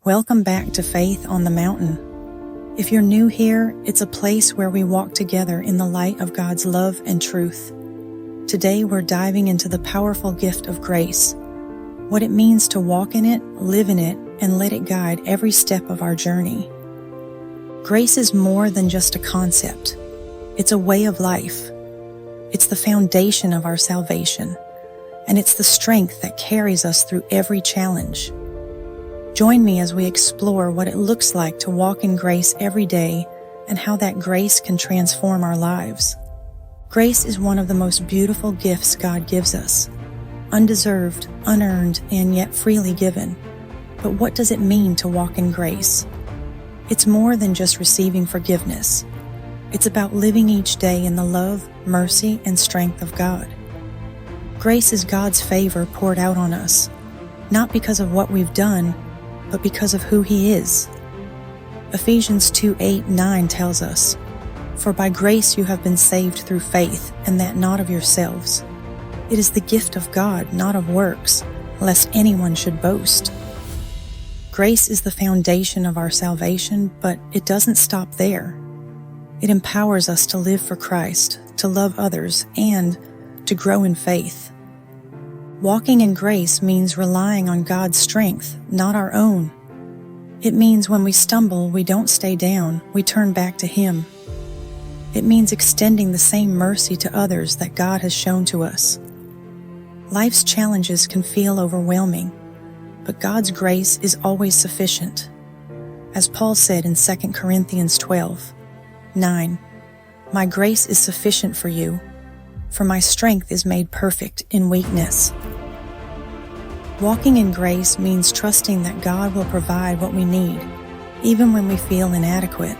Welcome back to Faith on the Mountain. If you're new here, it's a place where we walk together in the light of God's love and truth. Today we're diving into the powerful gift of grace, what it means to walk in it, live in it, and let it guide every step of our journey. Grace is more than just a concept. It's a way of life. It's the foundation of our salvation, and it's the strength that carries us through every challenge. Join me as we explore what it looks like to walk in grace every day and how that grace can transform our lives. Grace is one of the most beautiful gifts God gives us, undeserved, unearned, and yet freely given. But what does it mean to walk in grace? It's more than just receiving forgiveness. It's about living each day in the love, mercy, and strength of God. Grace is God's favor poured out on us, not because of what we've done, but because of who He is. Ephesians 2:8-9 tells us, "For by grace you have been saved through faith, and that not of yourselves. It is the gift of God, not of works, lest anyone should boast." Grace is the foundation of our salvation, but it doesn't stop there. It empowers us to live for Christ, to love others, and to grow in faith. Walking in grace means relying on God's strength, not our own. It means when we stumble, we don't stay down, we turn back to Him. It means extending the same mercy to others that God has shown to us. Life's challenges can feel overwhelming, but God's grace is always sufficient. As Paul said in 2 Corinthians 12:9, "My grace is sufficient for you, for my strength is made perfect in weakness." Walking in grace means trusting that God will provide what we need, even when we feel inadequate,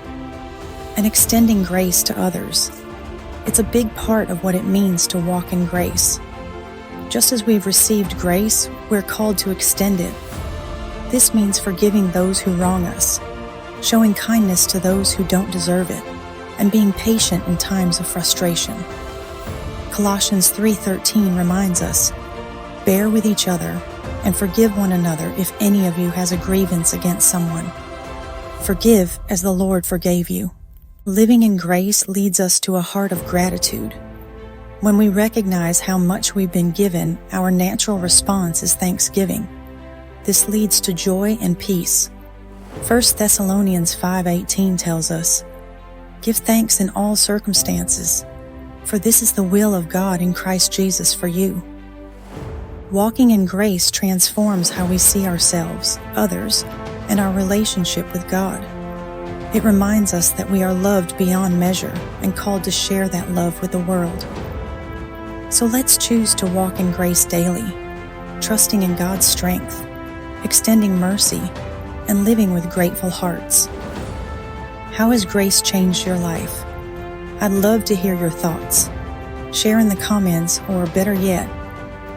and extending grace to others. It's a big part of what it means to walk in grace. Just as we've received grace, we're called to extend it. This means forgiving those who wrong us, showing kindness to those who don't deserve it, and being patient in times of frustration. Colossians 3:13 reminds us, "Bear with each other and forgive one another if any of you has a grievance against someone. Forgive as the Lord forgave you." Living in grace leads us to a heart of gratitude. When we recognize how much we've been given, our natural response is thanksgiving. This leads to joy and peace. 1 Thessalonians 5:18 tells us, "Give thanks in all circumstances, for this is the will of God in Christ Jesus for you." Walking in grace transforms how we see ourselves, others, and our relationship with God. It reminds us that we are loved beyond measure and called to share that love with the world. So let's choose to walk in grace daily, trusting in God's strength, extending mercy, and living with grateful hearts. How has grace changed your life? I'd love to hear your thoughts. Share in the comments, or better yet,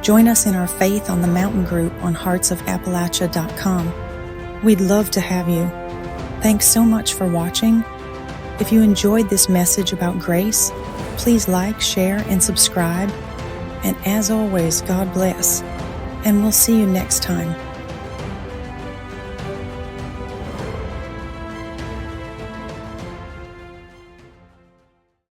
join us in our Faith on the Mountain group on heartsofappalachia.com. We'd love to have you. Thanks so much for watching. If you enjoyed this message about grace, please like, share, and subscribe. And as always, God bless. And we'll see you next time.